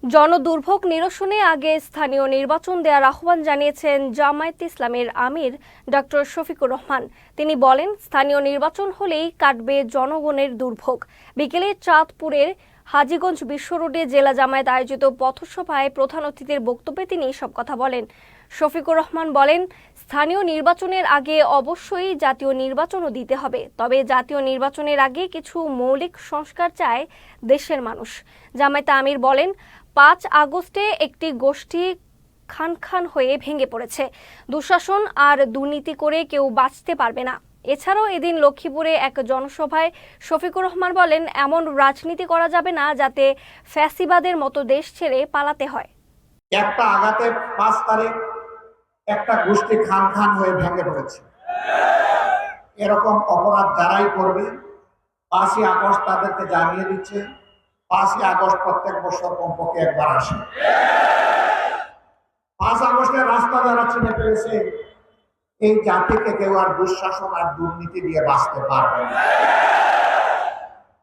জনদুর্ভোগ নিরসনে আগে স্থানীয় নির্বাচন দেওয়ার আহ্বান জানিয়েছেন জামায়াতে ইসলামীর আমির ডক্টর শফিকুর রহমান। তিনি বলেন, স্থানীয় নির্বাচন হলেই কাটবে জনগণের দুর্ভোগ। বিকেলে চাঁদপুরের হাজীগঞ্জ বিশ্ব রোডে জেলা জামায়াত আয়োজিত পথসভায় প্রধান অতিথির বক্তব্যে তিনি এসব কথা বলেন। শফিকুর রহমান বলেন, স্থানীয় নির্বাচনের আগে অবশ্যই জাতীয় নির্বাচনও দিতে হবে, তবে জাতীয় নির্বাচনের আগে কিছু মৌলিক সংস্কার চায় দেশের মানুষ। জামায়াতে আমির বলেন, 5 আগস্টে একটি গোষ্ঠী খান খান হয়ে ভেঙে পড়েছে। দুঃশাসন আর দুর্নীতি করে কেউ বাঁচতে পারবে না। এছাড়াও এদিন লক্ষ্মীপুরে এক জনসভায় শফিকুর রহমান বলেন, এমন রাজনীতি করা যাবে না যাতে ফ্যাসিবাদের মতো দেশ ছেড়ে পালাতে হয়। একটা আঘাতে 5 তারিখ একটা গোষ্ঠী খান খান হয়ে ভেঙে পড়েছে। এরকম অপরাধ যারাই করবে 5ই আগস্ট তাদেরকে জানিয়ে দিচ্ছে। 5ই আগস্ট প্রত্যেক বছর কমপক্ষে একবার আসে। 5 আগস্টের রাস্তা যারা চিনে ফেলেছে, এই জাতিকে কেউ আর দুঃশাসন আর দুর্নীতি দিয়ে বাঁচতে পারবে না।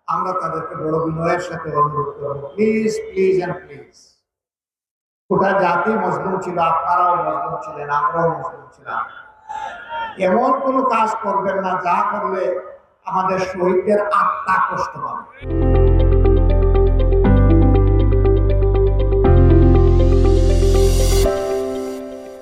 আমরা তাদেরকে বড় বিনয়ের সাথে অনুরোধ করব, প্লিজ প্লিজ এন্ড প্লিজ। গোটা জাতি মজলুম ছিল, আপনারাও মজলুম ছিলেন, আমরাও মজলুম ছিলাম। এমন কোনো কাজ করবেন না যা করলে আমাদের শহীদদের আত্মা কষ্ট পাবে।